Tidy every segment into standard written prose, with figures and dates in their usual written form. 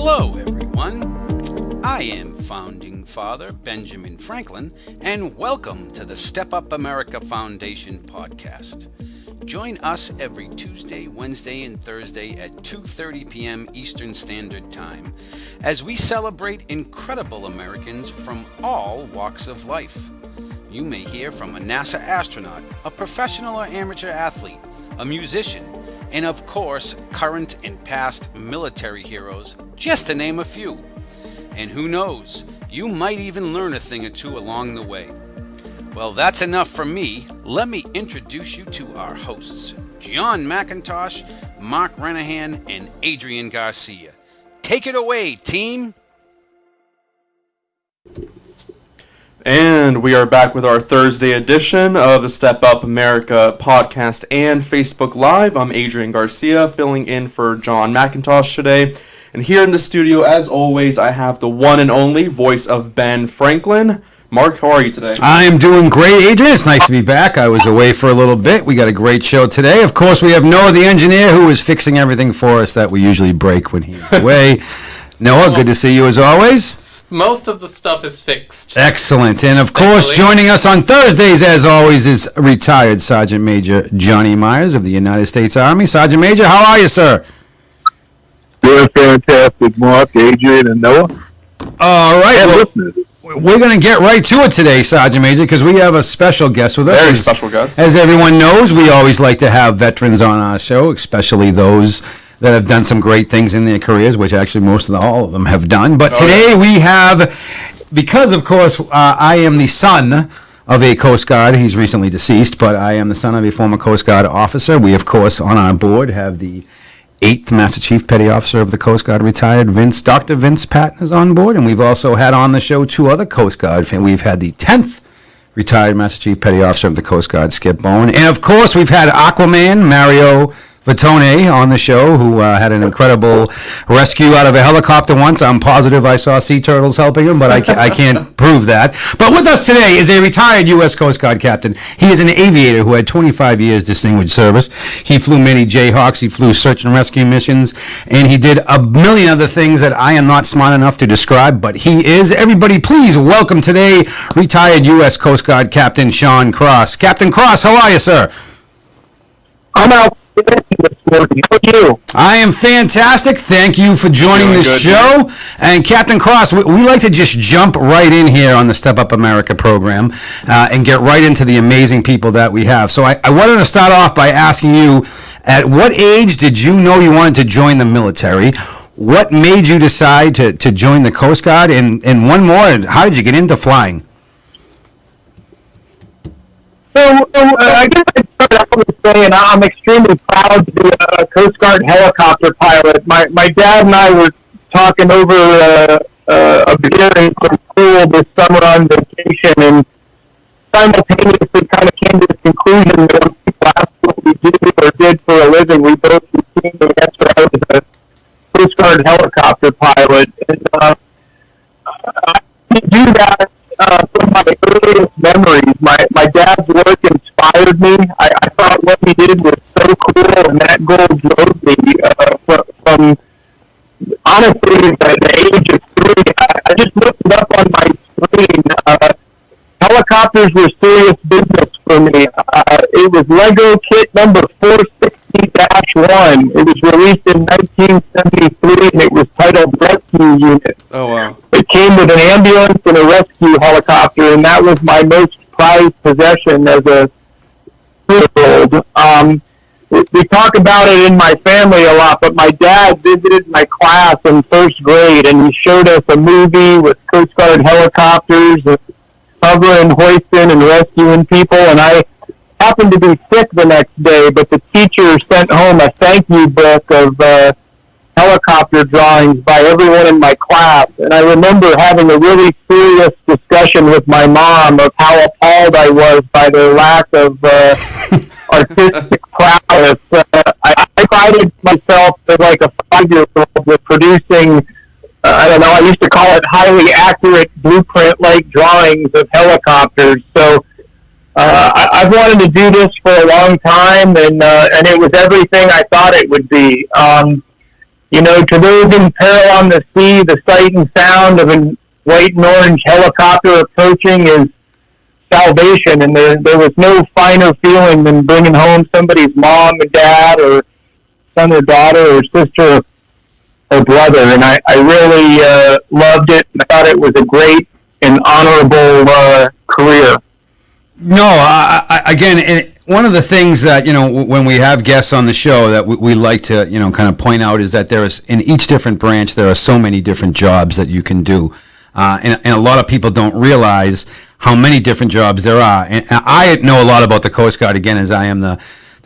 Hello, everyone. I am Founding Father Benjamin Franklin, and welcome to the Step Up America Foundation podcast. Join us every Tuesday, Wednesday, and Thursday at 2:30 p.m. Eastern Standard Time as we celebrate incredible Americans from all walks of life. You may hear from a NASA astronaut, a professional or amateur athlete, a musician, and of course, current and past military heroes, just to name a few. And who knows, you might even learn a thing or two along the way. Well, that's enough from me. Let me introduce you to our hosts, John McIntosh, Mark Renahan, and Adrian Garcia. Take it away, team! And we are back with our Thursday edition of the Step Up America podcast and Facebook Live. I'm Adrian Garcia, filling in for John McIntosh today. And here in the studio, as always, I have the one and only voice of Ben Franklin. Mark, how are you today? I am doing great, Adrian. It's nice to be back. I was away for a little bit. We got a great show today. Of course, we have Noah, the engineer, who is fixing everything for us that we usually break when he's away. Noah, good to see you as always. Most of the stuff is fixed. Excellent. And of course, joining us on Thursdays, as always, is retired Sergeant Major Johnny Myers of the United States Army. Sergeant Major, how are you, sir? Doing fantastic, Mark, Adrian, and Noah. All right. Well, we're going to get right to it today, Sergeant Major, because we have a special guest with us. Very special guest. As everyone knows, we always like to have veterans on our show, especially those that have done some great things in their careers, which actually all of them have done. But today we have, because of course I am the son of a Coast Guard. He's recently deceased, but I am the son of a former Coast Guard officer. We, of course, on our board have the 8th Master Chief Petty Officer of the Coast Guard, retired Dr. Vince Patton is on board, and we've also had on the show two other Coast Guard. We've had the 10th retired Master Chief Petty Officer of the Coast Guard, Skip Bowen, and of course we've had Aquaman Mario Vitone on the show, who had an incredible rescue out of a helicopter once. I'm positive I saw sea turtles helping him, but I can't prove that. But with us today is a retired U.S. Coast Guard captain. He is an aviator who had 25 years distinguished service. He flew many Jayhawks, he flew search and rescue missions, and he did a million other things that I am not smart enough to describe, but he is. Everybody, please welcome today retired U.S. Coast Guard Captain Sean Cross. Captain Cross, how are you, sir? I'm out this morning. How are you? I am fantastic. Thank you for joining the show. And Captain Cross, we like to just jump right in here on the Step Up America program and get right into the amazing people that we have. So I wanted to start off by asking you, at what age did you know you wanted to join the military? What made you decide to join the Coast Guard? And one more, how did you get into flying? So I guess I'd start out with saying I'm extremely proud to be a Coast Guard helicopter pilot. My dad and I were talking over a beer in some pool this summer on vacation, and simultaneously kind of came to the conclusion that when people ask what we do or did for a living, we both routinely answer I was a Coast Guard helicopter pilot. And I do that from my earliest memories. My dad's work inspired me. I thought what he did was so cool, and that goal drove me from honestly the age of 3. I just looked it up on my screen. Helicopters were serious business for me. It was Lego kit number 460-1. It was released in 1973, and it was titled Rescue Unit. Oh, wow. It came with an ambulance and a rescue helicopter, and that was my most prized possession as a 3-year-old. We talk about it in my family a lot, but my dad visited my class in first grade, and he showed us a movie with Coast Guard helicopters and hovering, hoisting, and rescuing people, and I happened to be sick the next day, but the teacher sent home a thank you book of helicopter drawings by everyone in my class, and I remember having a really serious discussion with my mom of how appalled I was by their lack of artistic prowess. I prided myself as like a 5-year-old with producing, I used to call it highly accurate blueprint-like drawings of helicopters. So I've wanted to do this for a long time, and it was everything I thought it would be. To those in peril on the sea, the sight and sound of a white and orange helicopter approaching is salvation, and there was no finer feeling than bringing home somebody's mom and dad or son or daughter or sister or brother, and I really loved it, and I thought it was a great and honorable career. No, again, one of the things that, when we have guests on the show that we like to, kind of point out is that there is, in each different branch, there are so many different jobs that you can do. And a lot of people don't realize how many different jobs there are. And I know a lot about the Coast Guard, again, as I am the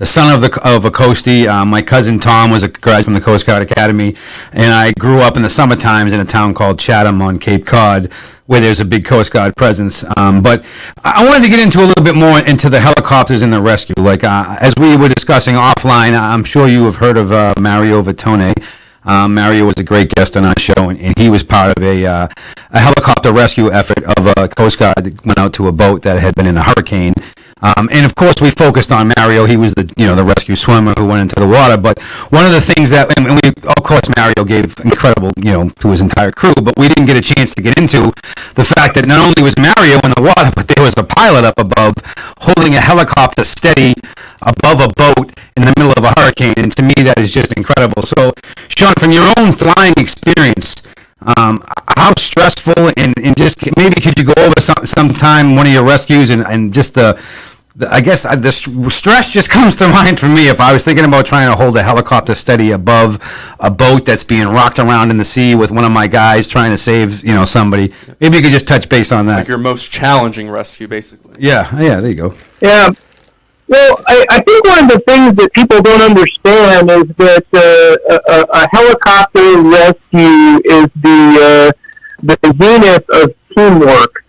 son of a Coastie. My cousin Tom was a graduate from the Coast Guard Academy, and I grew up in the summer times in a town called Chatham on Cape Cod, where there's a big Coast Guard presence. But I wanted to get into a little bit more into the helicopters and the rescue. Like, as we were discussing offline, I'm sure you have heard of Mario Vittone. Mario was a great guest on our show, and he was part of a helicopter rescue effort of a Coast Guard that went out to a boat that had been in a hurricane. And of course, we focused on Mario. He was the rescue swimmer who went into the water. But one of the things that, and we, of course, Mario gave incredible, to his entire crew. But we didn't get a chance to get into the fact that not only was Mario in the water, but there was a pilot up above holding a helicopter steady above a boat in the middle of a hurricane. And to me, that is just incredible. So, Sean, from your own flying experience, how stressful, and just maybe could you go over sometime one of your rescues and just I guess the stress just comes to mind for me if I was thinking about trying to hold a helicopter steady above a boat that's being rocked around in the sea with one of my guys trying to save, somebody. Maybe you could just touch base on that. Like your most challenging rescue, basically. Yeah, there you go. Yeah. Well, I think one of the things that people don't understand is that a helicopter rescue is the zenith of teamwork.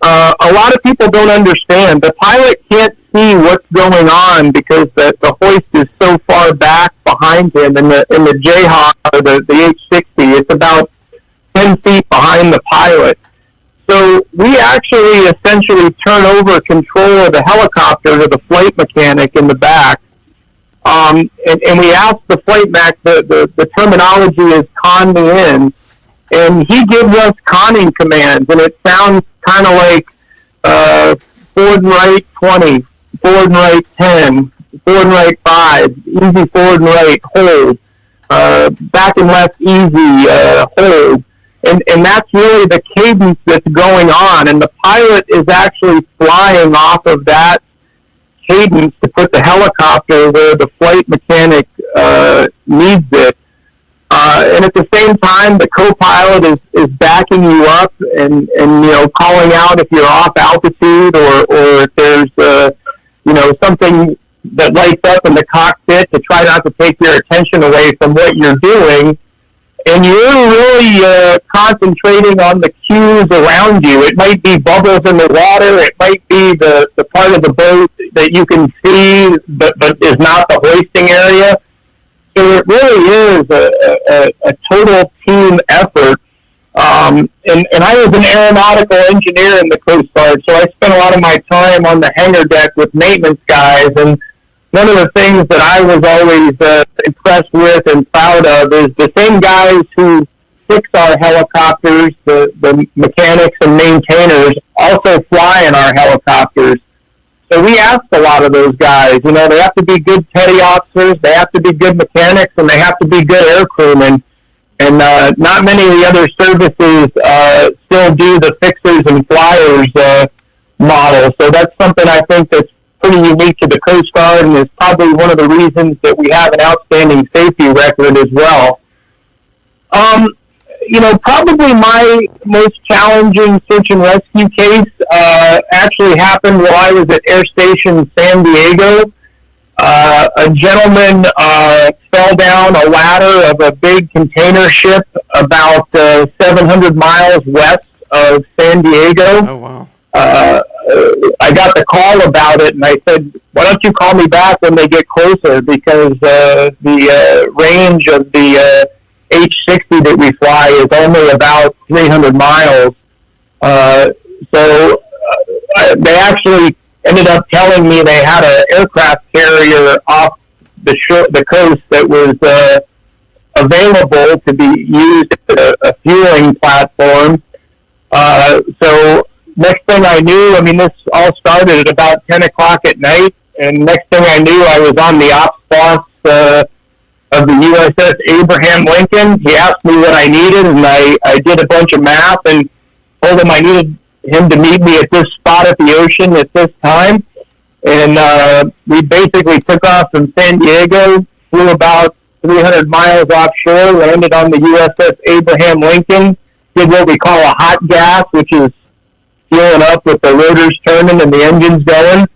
A lot of people don't understand. The pilot can't see what's going on because the hoist is so far back behind him. In the Jayhawk, or the H-60, it's about 10 feet behind the pilot. So we actually essentially turn over control of the helicopter to the flight mechanic in the back. And we ask the flight mech, the terminology is con me in, and he gives us conning commands, and it sounds kind of like forward and right 20, forward and right 10, forward and right 5, easy forward and right, hold, back and left easy, hold. And that's really the cadence that's going on, and the pilot is actually flying off of that cadence to put the helicopter where the flight mechanic needs it. And at the same time, the co-pilot is backing you up and calling out if you're off altitude or if there's something that lights up in the cockpit to try not to take your attention away from what you're doing. And you're really concentrating on the cues around you. It might be bubbles in the water. It might be the part of the boat that you can see but is not the hoisting area. So it really is a total team effort. And I was an aeronautical engineer in the Coast Guard, so I spent a lot of my time on the hangar deck with maintenance guys. And one of the things that I was always impressed with and proud of is the same guys who fix our helicopters, the mechanics and maintainers, also fly in our helicopters. So we asked a lot of those guys, they have to be good petty officers, they have to be good mechanics, and they have to be good air crewmen. And not many of the other services still do the fixers and flyers model. So that's something I think that's pretty unique to the Coast Guard, and is probably one of the reasons that we have an outstanding safety record as well. Probably my most challenging search and rescue case actually happened while I was at Air Station San Diego. A gentleman fell down a ladder of a big container ship about 700 miles west of San Diego. Oh, wow. I got the call about it, and I said, why don't you call me back when they get closer, because the range of the H-60 that we fly is only about 300 miles. So they actually ended up telling me they had an aircraft carrier off the coast that was available to be used as a fueling platform. So next thing I knew, I mean, this all started at about 10 o'clock at night, and next thing I knew, I was on the ops boss of the USS Abraham Lincoln. He asked me what I needed, and I did a bunch of math and told him I needed him to meet me at this spot at the ocean at this time. And we basically took off from San Diego, flew about 300 miles offshore, landed on the USS Abraham Lincoln, did what we call a hot gas, which is fueling up with the rotors turning and the engines going.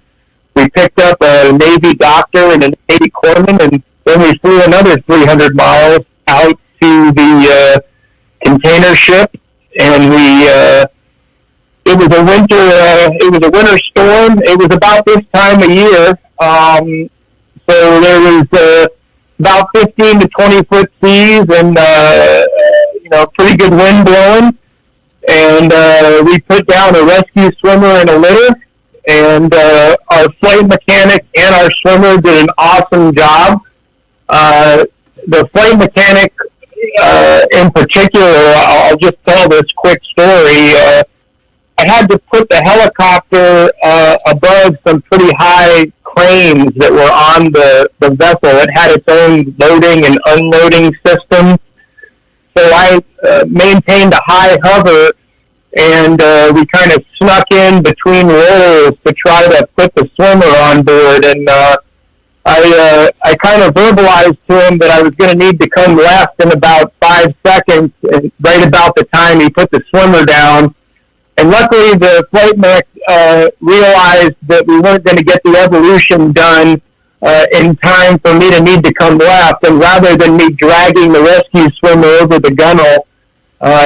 We picked up a Navy doctor and a Navy corpsman, and then we flew another 300 miles out to the container ship, and it was a winter storm. It was about this time of year, so there was about 15 to 20 foot seas, and pretty good wind blowing. And we put down a rescue swimmer and a litter, and our flight mechanic and our swimmer did an awesome job. The flight mechanic, in particular, I'll just tell this quick story. I had to put the helicopter above some pretty high cranes that were on the vessel. It had its own loading and unloading system. So I maintained a high hover, and we kind of snuck in between rolls to try to put the swimmer on board. And I kind of verbalized to him that I was going to need to come left in about 5 seconds, and right about the time he put the swimmer down. And luckily, the flight mech realized that we weren't going to get the evolution done in time for me to need to come left. And rather than me dragging the rescue swimmer over the gunnel,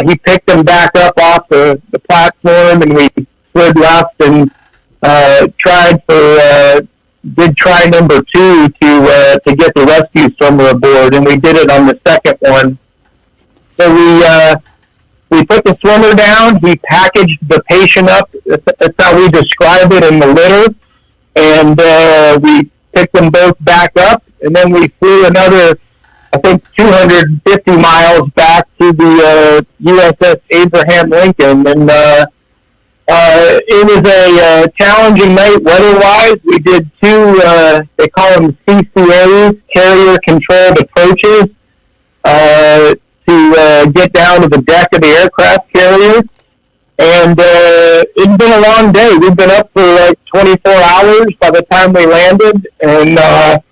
he picked him back up off the platform, and we slid left and did try number 2 to get the rescue swimmer aboard, and we did it on the second one. So we put the swimmer down. We packaged the patient up. That's how we describe it in the litter. And we picked them both back up. And then we flew another, I think, 250 miles back to the USS Abraham Lincoln. And it was a challenging night weather-wise. We did 2, they call them CCAs, carrier controlled approaches, to get down to the deck of the aircraft carrier. And it's been a long day. We've been up for like 24 hours by the time we landed, and I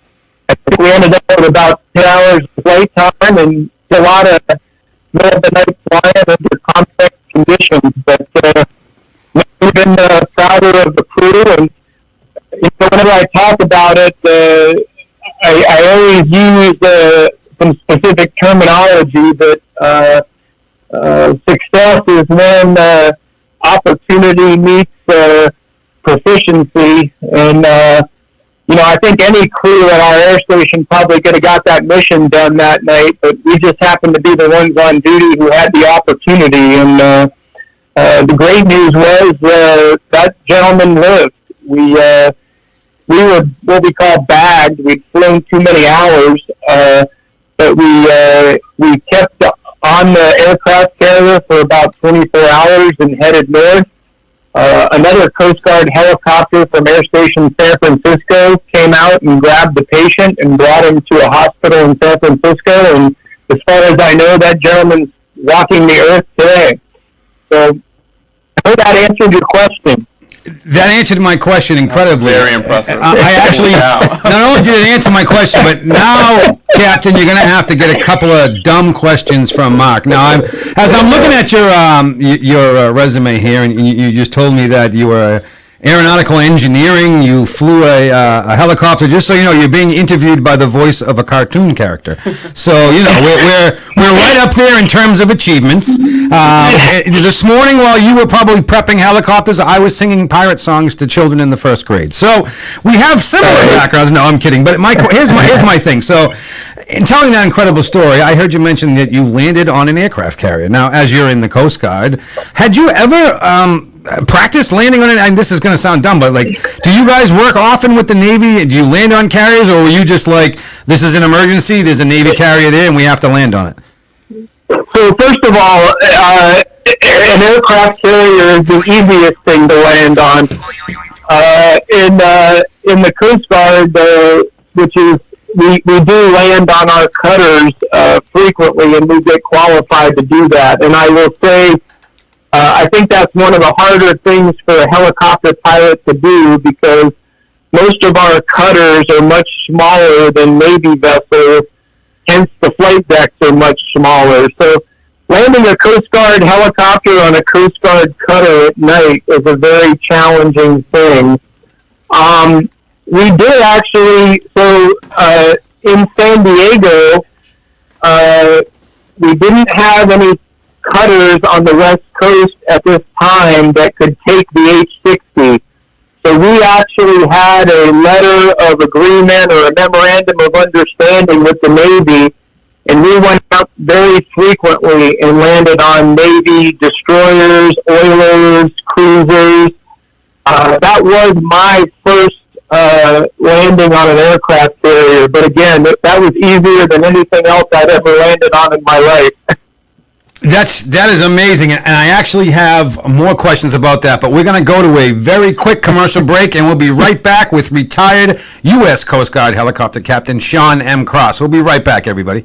think we ended up with about 10 hours of flight time and a lot of middle of the night flying under complex conditions. But we've been prouder of the crew, and whenever I talk about it, I always use some specific terminology that success is when opportunity meets proficiency. And I think any crew at our air station probably could have got that mission done that night, but we just happened to be the ones on duty who had the opportunity. And the great news was that gentleman lived. We were what we call bagged. We'd flown too many hours, but we kept on the aircraft carrier for about 24 hours and headed north. Another Coast Guard helicopter from Air Station San Francisco came out and grabbed the patient and brought him to a hospital in San Francisco. And as far as I know, that gentleman's walking the earth today. So I hope that answered your question. That answered my question incredibly. That's very impressive. I actually, not only did it answer my question, but now, Captain, you're going to have to get a couple of dumb questions from Mark. Now, as I'm looking at your resume here, and you just told me that you were aeronautical engineering, you flew a helicopter. Just so you know, you're being interviewed by the voice of a cartoon character. So we're right up there in terms of achievements. This morning, while you were probably prepping helicopters, I was singing pirate songs to children in the first grade. So we have similar backgrounds. No, I'm kidding. But here's my thing. So, in telling that incredible story, I heard you mention that you landed on an aircraft carrier. Now, as you're in the Coast Guard, had you ever practice landing on it? And this is going to sound dumb, but do you guys work often with the Navy? Do you land on carriers, or were you just like, this is an emergency, there's a Navy carrier there, and we have to land on it? So first of all, an aircraft carrier is the easiest thing to land on. In the Coast Guard, which is we do land on our cutters frequently, and we get qualified to do that. And I will say, I think that's one of the harder things for a helicopter pilot to do, because most of our cutters are much smaller than Navy vessels, hence the flight decks are much smaller. So landing a Coast Guard helicopter on a Coast Guard cutter at night is a very challenging thing. We did actually, in San Diego, we didn't have any cutters on the West Coast at this time that could take the H-60. So we actually had a letter of agreement or a memorandum of understanding with the Navy, and we went out very frequently and landed on Navy destroyers, oilers, cruisers. That was my first landing on an aircraft carrier, but again, that was easier than anything else I'd ever landed on in my life. That is amazing, and I actually have more questions about that, but we're going to go to a very quick commercial break, and we'll be right back with retired U.S. Coast Guard Helicopter Captain Sean M. Cross. We'll be right back, everybody.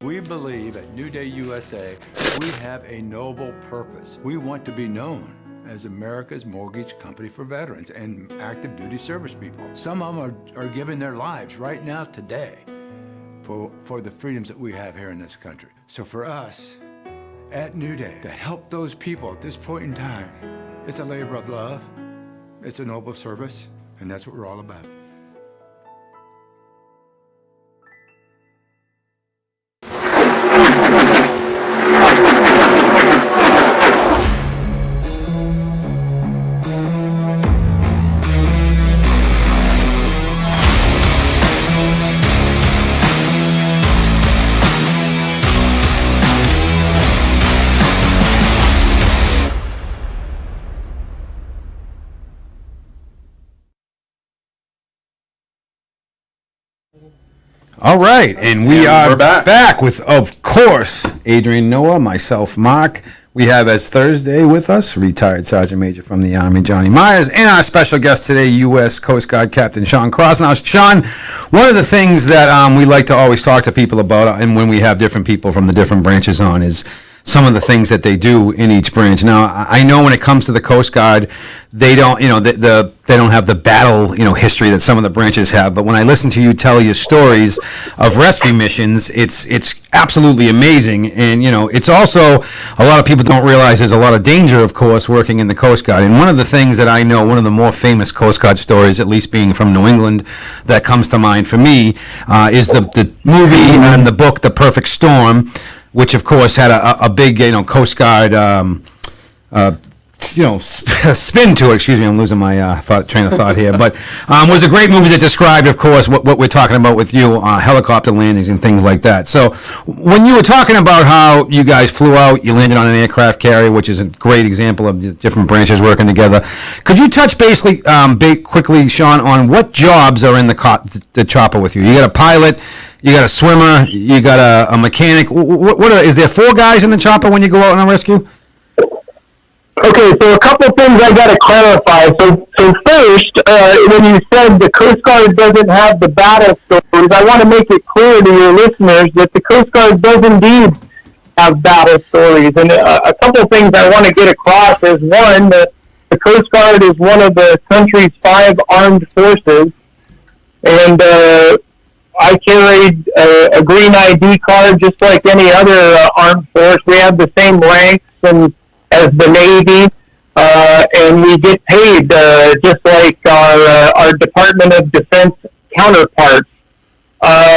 We believe at New Day USA, we have a noble purpose. We want to be known as America's mortgage company for veterans and active duty service people. Some of them are giving their lives right now, today, for the freedoms that we have here in this country. So for us, at New Day, to help those people at this point in time, it's a labor of love, it's a noble service, and that's what we're all about. All right, and we And are we're back. with, of course, Adrian Noah, myself, Mark. We have as Thursday with us, retired Sergeant Major from the Army, Johnny Myers, and our special guest today, U.S. Coast Guard Captain Sean Cross. Now, Sean, one of the things that we like to always talk to people about, and when we have different people from the different branches on, is some of the things that they do in each branch. Now, I know when it comes to the Coast Guard, they don't, they don't have the battle, history that some of the branches have. But when I listen to you tell your stories of rescue missions, it's absolutely amazing. And it's also, a lot of people don't realize there's a lot of danger, of course, working in the Coast Guard. And one of the things that I know, one of the more famous Coast Guard stories, at least being from New England, that comes to mind for me, is the movie and the book, The Perfect Storm, which of course had a big, Coast Guard, spin to it. Excuse me, I'm losing my train of thought here. But was a great movie that described, of course, what we're talking about with you, helicopter landings and things like that. So when you were talking about how you guys flew out, you landed on an aircraft carrier, which is a great example of the different branches working together. Could you touch basically, quickly, Sean, on what jobs are in the chopper with you? You got a pilot, you got a swimmer, you got a mechanic. Is there 4 guys in the chopper when you go out on a rescue? Okay, so a couple of things I got to clarify. So first, when you said the Coast Guard doesn't have the battle stories, I want to make it clear to your listeners that the Coast Guard does indeed have battle stories. And a couple of things I want to get across is, one, that the Coast Guard is one of the country's 5 armed forces, and I carried a green ID card just like any other armed force. We have the same ranks as the Navy, and we get paid just like our Department of Defense counterparts.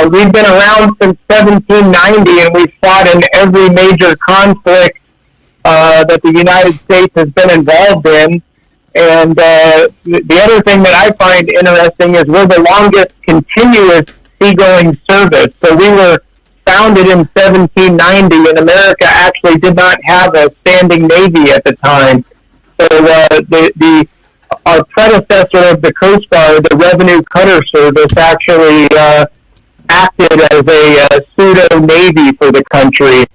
We've been around since 1790, and we've fought in every major conflict that the United States has been involved in. And the other thing that I find interesting is we're the longest continuous seagoing service. So we were founded in 1790, and America actually did not have a standing Navy at the time. So our predecessor of the Coast Guard, the Revenue Cutter Service, actually created as a pseudo-navy for the country.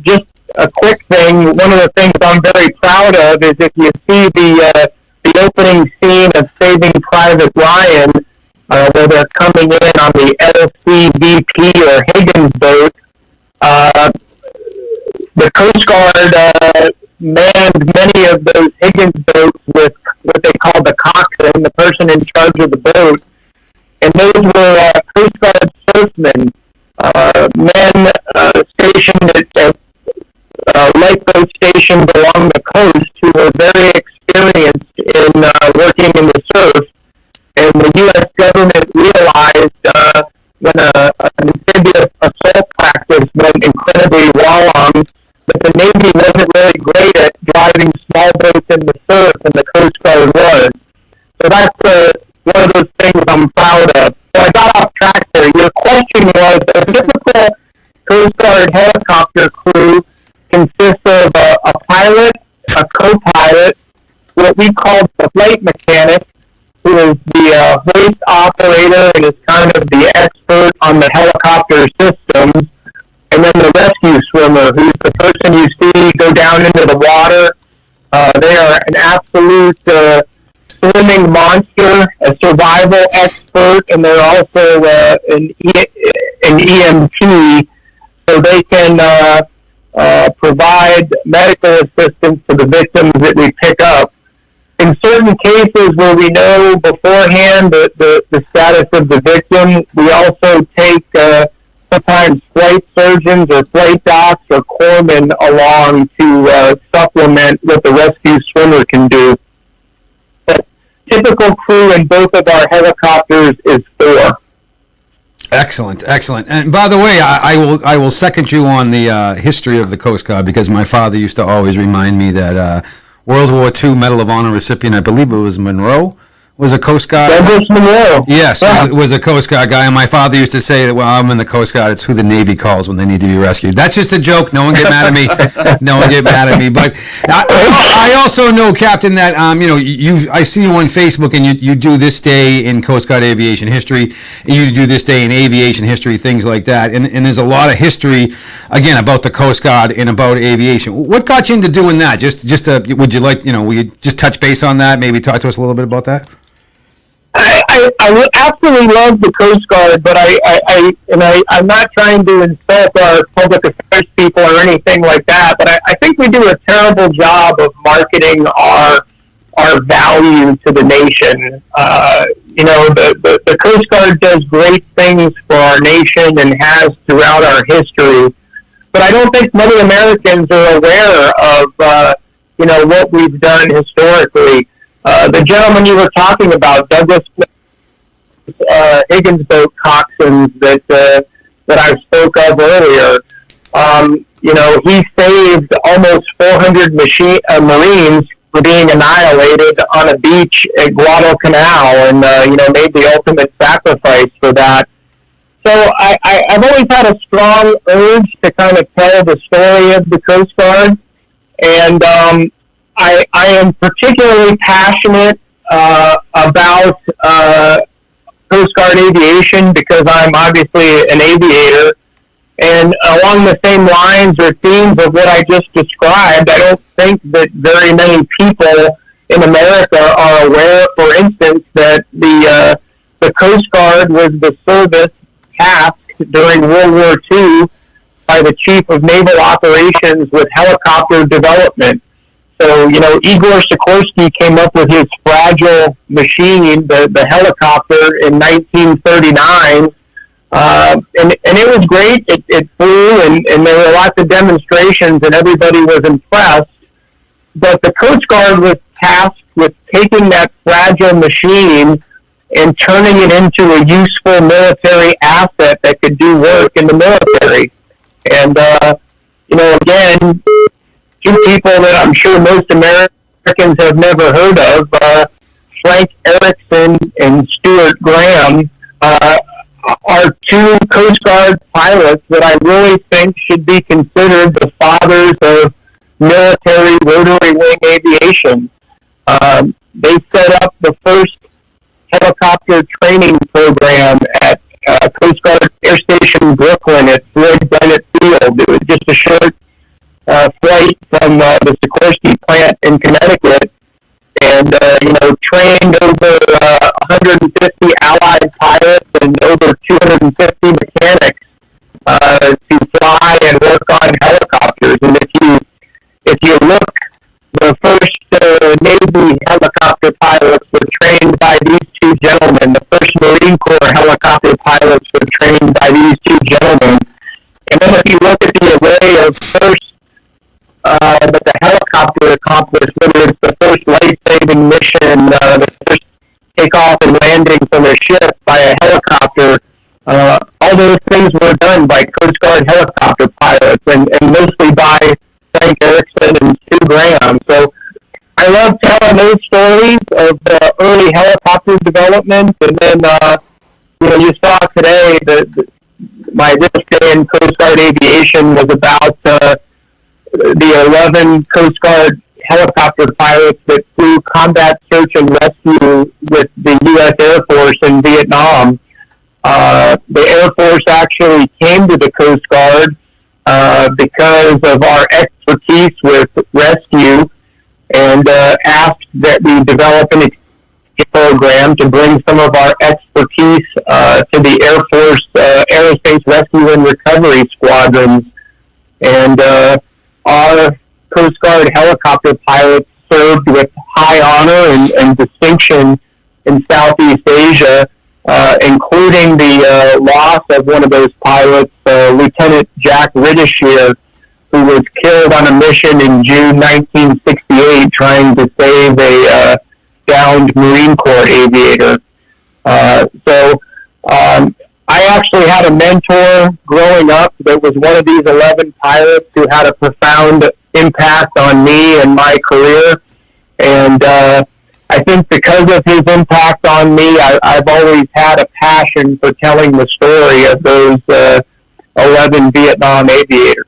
Just a quick thing, one of the things I'm very proud of is if you see the opening scene of Saving Private Ryan, where they're coming in on the LCVP or Higgins boat, the Coast Guard manned many of those Higgins boats with what they call the coxswain, the person in charge of the boat. And those were Coast Guard surfmen, men stationed at lifeboat stations along the coast who were very experienced in working in the surf. And the U.S. government realized when an amphibious assault practice went incredibly wrong that the Navy wasn't really great at driving small boats in the surf, and the Coast Guard was. So that's one of those things I'm proud of. So I got off track there. Your question was, a typical Coast Guard helicopter crew consists of a pilot, a co-pilot, what we call the flight mechanic, who is the hoist operator and is kind of the expert on the helicopter systems, and then the rescue swimmer, who's the person you see go down into the water. They are an absolute swimming monster, a survival expert, and they're also an EMT, so they can provide medical assistance to the victims that we pick up. In certain cases where we know beforehand the status of the victim, we also take sometimes flight surgeons or flight docs or corpsmen along to supplement what the rescue swimmer can do. But typical crew in both of our helicopters is 4. Excellent, excellent. And by the way, I will second you on the history of the Coast Guard, because my father used to always remind me that World War II Medal of Honor recipient, I believe it was Monroe, was a Coast Guard. Douglas Monroe. Yes, was a Coast Guard guy, and my father used to say that, well, I'm in the Coast Guard, it's who the Navy calls when they need to be rescued. That's just a joke. No one get mad at me. No one get mad at me. But I also know, Captain, that I see you on Facebook, and you do this day in Coast Guard aviation history, and you do this day in aviation history, things like that. And there's a lot of history, again, about the Coast Guard and about aviation. What got you into doing that? Would you like, will you just touch base on that? Maybe talk to us a little bit about that? I absolutely love the Coast Guard, but I'm not trying to insult our public affairs people or anything like that, but I think we do a terrible job of marketing our value to the nation. The Coast Guard does great things for our nation and has throughout our history, but I don't think many Americans are aware of what we've done historically. The gentleman you were talking about, Douglas Higgins boat coxswains that I spoke of earlier, he saved almost 400 Marines from being annihilated on a beach at Guadalcanal, and made the ultimate sacrifice for that. So I've always had a strong urge to kind of tell the story of the Coast Guard, and I am particularly passionate about Coast Guard aviation because I'm obviously an aviator. And along the same lines or themes of what I just described, I don't think that very many people in America are aware, for instance, that the Coast Guard was the service tasked during World War II by the Chief of Naval Operations with helicopter development. So, Igor Sikorsky came up with his fragile machine, the helicopter, in 1939. And it was great. It flew, and there were lots of demonstrations, and everybody was impressed. But the Coast Guard was tasked with taking that fragile machine and turning it into a useful military asset that could do work in the military. And, again, two people that I'm sure most Americans have never heard of, Frank Erickson and Stuart Graham, are two Coast Guard pilots that I really think should be considered the fathers of military rotary wing aviation. They set up the first helicopter training program at Coast Guard Aviation Brooklyn at Floyd Bennett Field. It was just a short flight from the Sikorsky plant in Connecticut, and trained over 150 Allied pilots and over 250 mechanics to fly and work on helicopters. And if you look, the first Navy helicopter pilots were trained by these two gentlemen. The first Marine Corps helicopter pilots were trained by these two gentlemen. And then if you look at the array of first that the helicopter accomplished, whether it's the first life-saving mission, the first takeoff and landing from a ship by a helicopter, all those things were done by Coast Guard helicopter pilots, and mostly by Frank Erickson and Stu Graham. So I love telling those stories of the early helicopter development, and then you saw today that my this day in Coast Guard aviation was about the 11 Coast Guard helicopter pilots that flew combat search and rescue with the U.S. Air Force in Vietnam. The Air Force actually came to the Coast Guard because of our expertise with rescue, and asked that we develop an program to bring some of our expertise to the Air Force Aerospace Rescue and Recovery Squadrons. And our Coast Guard helicopter pilots served with high honor and distinction in Southeast Asia, including the loss of one of those pilots, Lieutenant Jack Ridishir, who was killed on a mission in June 1968 trying to save a downed Marine Corps aviator. I actually had a mentor growing up that was one of these 11 pilots who had a profound impact on me and my career. And I think because of his impact on me, I've always had a passion for telling the story of those 11 Vietnam aviators.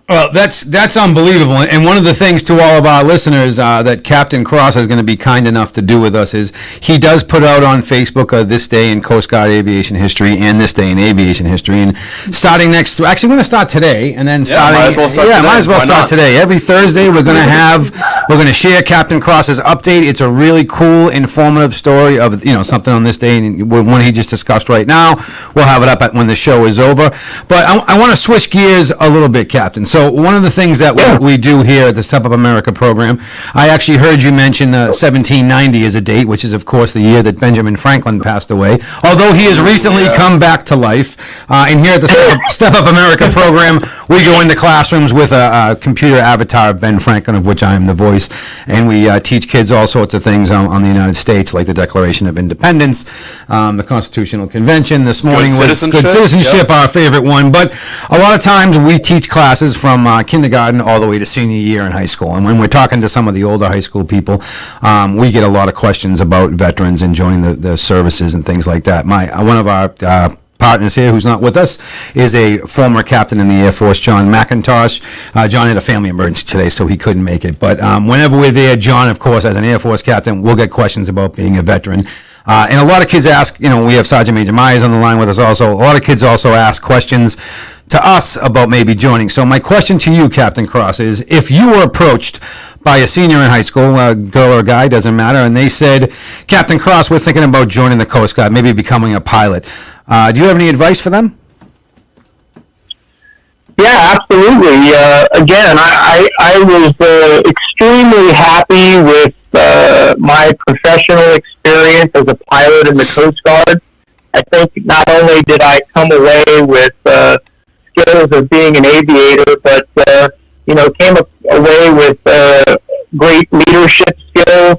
Well, that's unbelievable. And one of the things to all of our listeners that Captain Cross is going to be kind enough to do with us is he does put out on Facebook This Day in Coast Guard Aviation History and This Day in Aviation History. And starting actually we're going to start today, and then starting might as well start today. Every Thursday we're going to share Captain Cross's update. It's a really cool, informative story of something on this day, and one he just discussed right now. We'll have it up when the show is over. But I want to switch gears a little bit, Captain. So one of the things that we do here at the Step Up America program, I actually heard you mention 1790 as a date, which is, of course, the year that Benjamin Franklin passed away, although he has recently come back to life. And here at the Step Up America program, we go into classrooms with a computer avatar of Ben Franklin, of which I am the voice, and we teach kids all sorts of things on the United States, like the Declaration of Independence, the Constitutional Convention. This morning was Good Citizenship, our favorite one. But a lot of times we teach classes from kindergarten all the way to senior year in high school. And when we're talking to some of the older high school people, we get a lot of questions about veterans and joining the services and things like that. One of our partners here, who's not with us, is a former captain in the Air Force, John McIntosh. John had a family emergency today, so he couldn't make it. But whenever we're there, John, of course, as an Air Force captain, we'll get questions about being a veteran. And a lot of kids ask, we have Sergeant Major Myers on the line with us also. A lot of kids also ask questions to us about maybe joining. So my question to you, Captain Cross, is if you were approached by a senior in high school, a girl or a guy, doesn't matter, and they said, Captain Cross, we're thinking about joining the Coast Guard, maybe becoming a pilot. Do you have any advice for them? Yeah, absolutely. Again, I was extremely happy with my professional experience as a pilot in the Coast Guard. I think not only did I come away with skills of being an aviator, but came away with great leadership skills.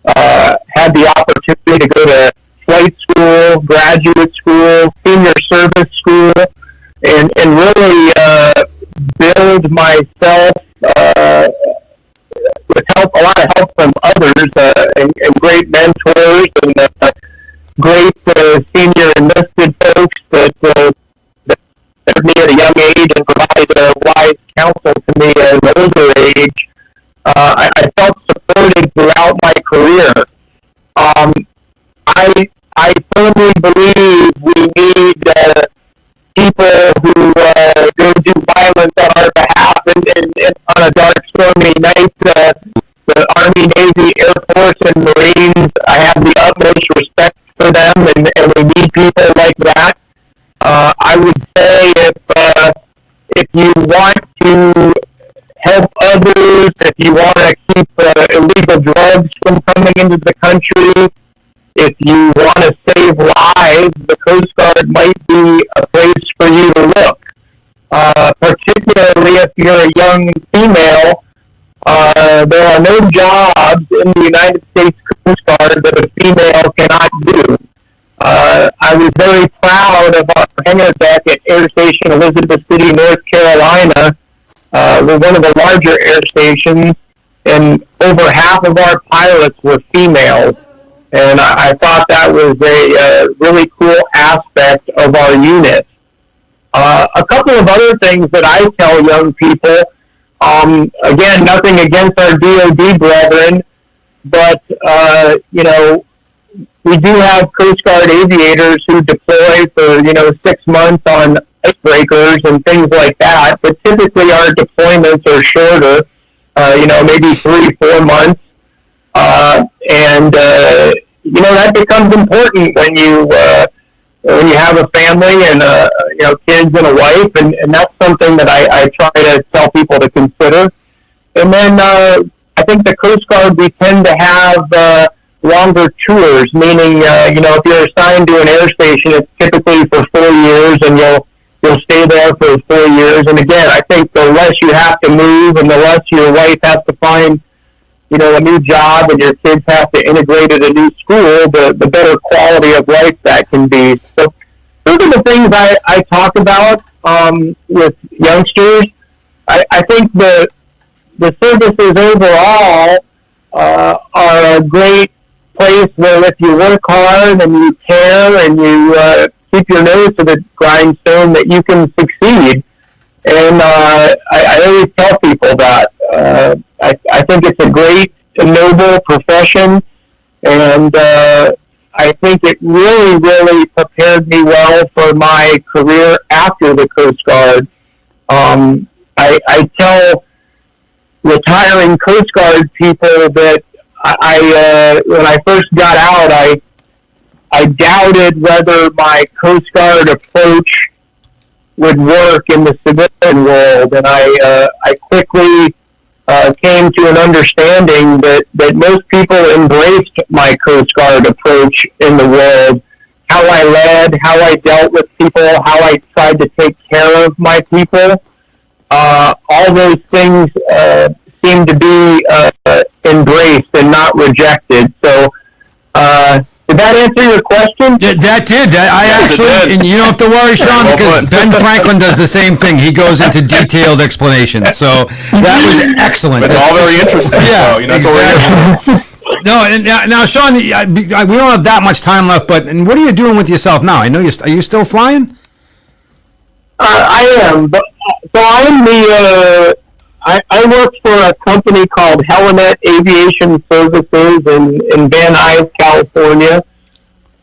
Had the opportunity to go to flight school, graduate school, senior service school, and really build myself with a lot of help from others and great mentors and great senior enlisted folks that served me at a young age and provided wise counsel to me at an older age. I felt supported throughout my career. I firmly believe we need on a dark, stormy night. The Army, Navy, Air Force, and Marines, I have the utmost respect for them, and we need people like that. I would say if you want to help others, if you want to keep illegal drugs from coming into the country, if you want to save lives, the Coast Guard might be a place for you to look. Particularly if you're a young female, there are no jobs in the United States Coast Guard that a female cannot do. I was very proud of our hangar deck at Air Station Elizabeth City, North Carolina. We're one of the larger air stations, and over half of our pilots were females. And I thought that was a really cool aspect of our unit. A couple of other things that I tell young people, again, nothing against our DOD brethren, but, we do have Coast Guard aviators who deploy for, 6 months on icebreakers and things like that, but typically our deployments are shorter, maybe 3-4 months. That becomes important when you have a family and, kids and a wife, and that's something that I try to tell people to consider. And then, I think the Coast Guard, we tend to have, longer tours, meaning, if you're assigned to an air station, it's typically for 4 years, and you'll stay there for 4 years. And again, I think the less you have to move and the less your wife has to find, a new job and your kids have to integrate at a new school, the better quality of life that can be. So those are the things I talk about with youngsters. I think the services overall are a great place where if you work hard and you care and you keep your nose to the grindstone, that you can succeed. And I always tell people that. I think it's a great, noble profession, and I think it really, really prepared me well for my career after the Coast Guard. I tell retiring Coast Guard people that when I first got out, I doubted whether my Coast Guard approach would work in the civilian world, and I quickly came to an understanding that most people embraced my Coast Guard approach in the world. How I led, how I dealt with people, how I tried to take care of my people. All those things seem to be embraced and not rejected. So, did that answer your question? That did. And you don't have to worry, Sean, because Ben Franklin does the same thing. He goes into detailed explanations. So that was excellent. It's all very interesting. Yeah, so, that's exactly. No, and now, Sean, we don't have that much time left. But what are you doing with yourself now? I know are you still flying? I am. But so I'm I work for a company called Helinet Aviation Services in Van Nuys, California.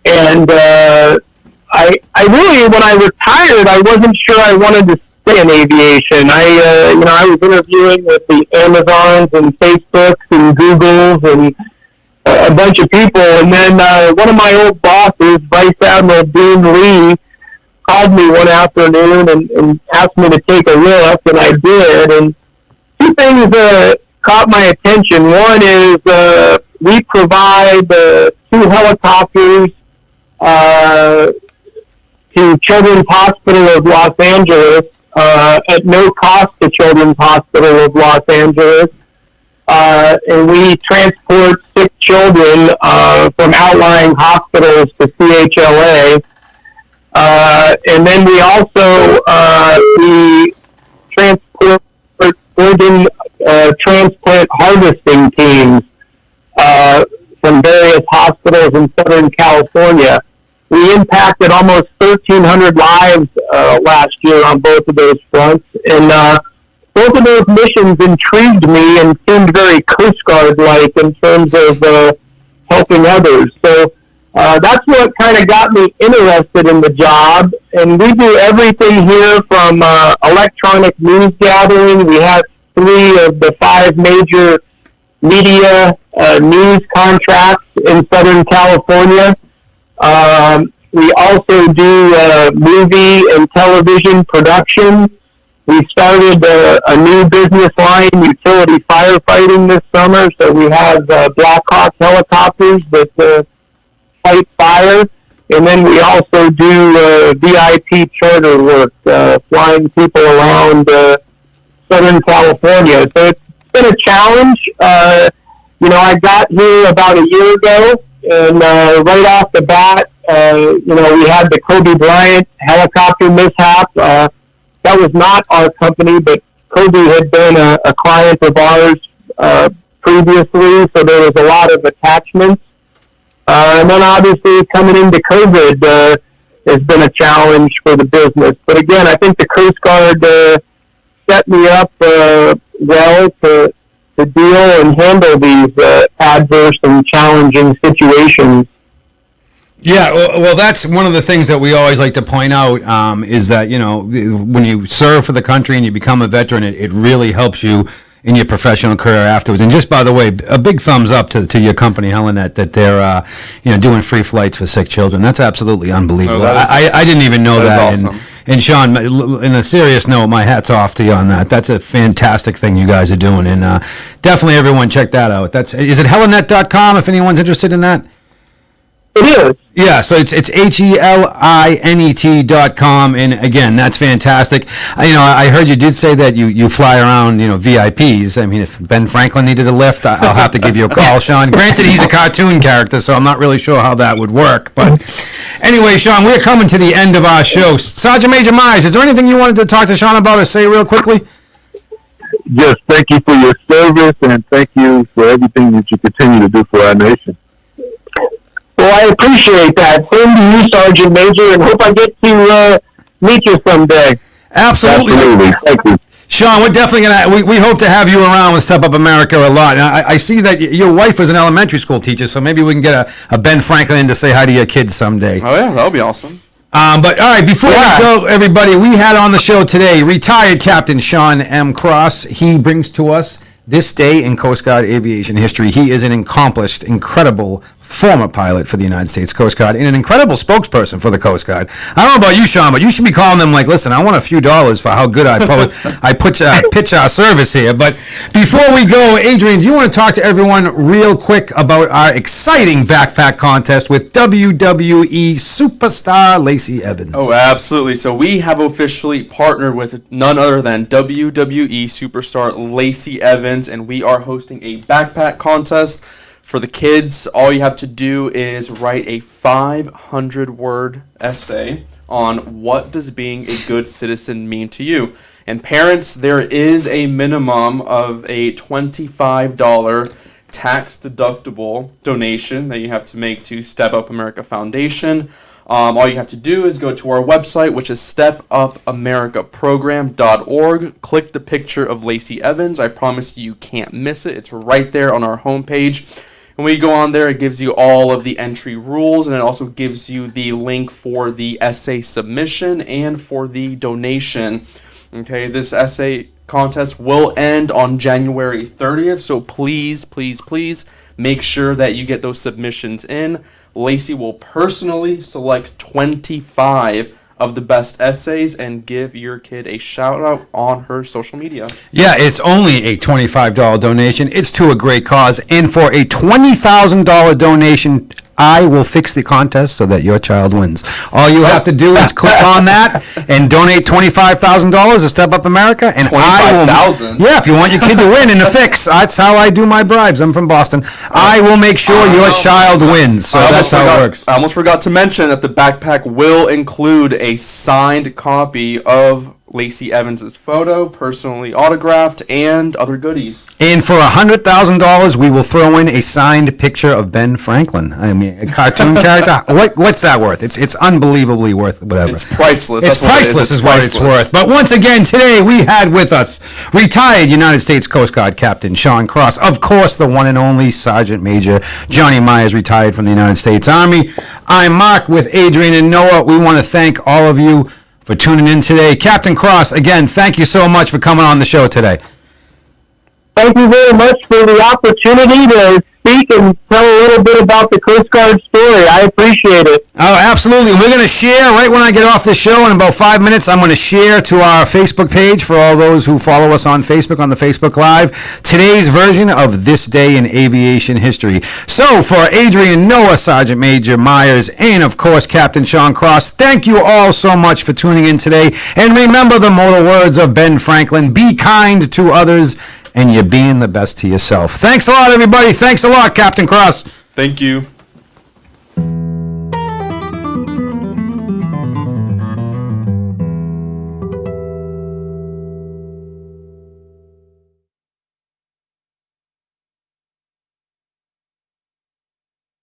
And I really, when I retired, I wasn't sure I wanted to stay in aviation. I was interviewing with the Amazons and Facebooks and Googles and a bunch of people. And then one of my old bosses, Vice Admiral Dean Lee, called me one afternoon and asked me to take a look, and I did. And two things caught my attention. One is we provide 2 helicopters to Children's Hospital of Los Angeles at no cost to Children's Hospital of Los Angeles. And we transport sick children from outlying hospitals to CHLA. And then we also we transport organ transplant harvesting teams from various hospitals in Southern California. We impacted almost 1,300 lives last year on both of those fronts, and both of those missions intrigued me and seemed very Coast Guard-like in terms of helping others. So that's what kind of got me interested in the job. And we do everything here from electronic news gathering. We have 3 of the 5 major media news contracts in Southern California. We also do movie and television production. We started a new business line, utility firefighting, this summer. So we have Black Hawk helicopters that fight fire. And then we also do VIP charter work, flying people around Southern California. So it's been a challenge. I got here about a year ago, and right off the bat, we had the Kobe Bryant helicopter mishap. That was not our company, but Kobe had been a client of ours previously, so there was a lot of attachments. And then obviously coming into COVID has been a challenge for the business. But again, I think the Coast Guard set me up well to deal and handle these adverse and challenging situations. Yeah, well, that's one of the things that we always like to point out is that, when you serve for the country and you become a veteran, it really helps you in your professional career afterwards. And just by the way, a big thumbs up to your company, Helinet, that they're doing free flights for sick children. That's absolutely unbelievable. No, I didn't even know that. Is awesome. And Sean, in a serious note, my hat's off to you on that. That's a fantastic thing you guys are doing, and definitely everyone check that out. Is it helinet.com if anyone's interested in that? It is. Yeah, so it's HELINET.com, and again, that's fantastic. I heard you did say that you fly around, VIPs. I mean, if Ben Franklin needed a lift, I'll have to give you a call, Sean. Granted, he's a cartoon character, so I'm not really sure how that would work. But anyway, Sean, we're coming to the end of our show. Sergeant Major Myers, is there anything you wanted to talk to Sean about or say real quickly? Yes, thank you for your service, and thank you for everything that you continue to do for our nation. Well, I appreciate that. Same to you, Sergeant Major, and hope I get to meet you someday. Absolutely. Thank you. Sean, we're definitely we hope to have you around with Step Up America a lot. Now, I see that your wife was an elementary school teacher, so maybe we can get a Ben Franklin in to say hi to your kids someday. Oh yeah, that would be awesome. But all right, before we go, everybody, we had on the show today retired Captain Sean M. Cross. He brings to us this day in Coast Guard aviation history. He is an accomplished, incredible former pilot for the United States Coast Guard and an incredible spokesperson for the Coast Guard. I don't know about you, Sean, but you should be calling them like, listen, I want a few dollars for how good I pitch our service here. But before we go, Adrian, do you want to talk to everyone real quick about our exciting backpack contest with WWE superstar Lacey Evans? Oh, absolutely. So we have officially partnered with none other than WWE superstar Lacey Evans, and we are hosting a backpack contest for the kids. All you have to do is write a 500-word essay on what does being a good citizen mean to you. And parents, there is a minimum of a $25 tax-deductible donation that you have to make to Step Up America Foundation. All you have to do is go to our website, which is stepupamericaprogram.org. Click the picture of Lacey Evans. I promise you can't miss it. It's right there on our homepage. And when you go on there, it gives you all of the entry rules, and it also gives you the link for the essay submission and for the donation. Okay, this essay contest will end on January 30th, so please, please, please make sure that you get those submissions in. Lacey will personally select 25 of the best essays and give your kid a shout out on her social media. Yeah, it's only a $25 donation. It's to a great cause. And for a $20,000 donation, I will fix the contest so that your child wins. All you have to do is click on that and donate $25,000 to Step Up America, and I will. $25,000? Yeah, if you want your kid to win in the fix, that's how I do my bribes. I'm from Boston. I will make sure your child wins. So that's how it works. I almost forgot to mention that the backpack will include a signed copy of Lacey Evans' photo, personally autographed, and other goodies. And for $100,000, we will throw in a signed picture of Ben Franklin. I mean, a cartoon character. What's that worth? It's unbelievably worth whatever. It's priceless. It's priceless is what it's worth. But once again, today we had with us retired United States Coast Guard Captain Sean Cross. Of course, the one and only Sergeant Major Johnny Myers, retired from the United States Army. I'm Mark with Adrian and Noah. We want to thank all of you for tuning in today. Captain Cross, again, thank you so much for coming on the show today. thank you very much for the opportunity to speak and tell a little bit about the Coast Guard story. I appreciate it. Oh, absolutely. We're going to share right when I get off the show in about 5 minutes. I'm going to share to our Facebook page for all those who follow us on Facebook, on the Facebook Live, today's version of This Day in Aviation History. So for Adrian Noah, Sergeant Major Myers, and of course Captain Sean Cross, thank you all so much for tuning in today. And remember the mortal words of Ben Franklin: be kind to others, and you're being the best to yourself. Thanks a lot, everybody. Thanks a lot, Captain Cross. Thank you.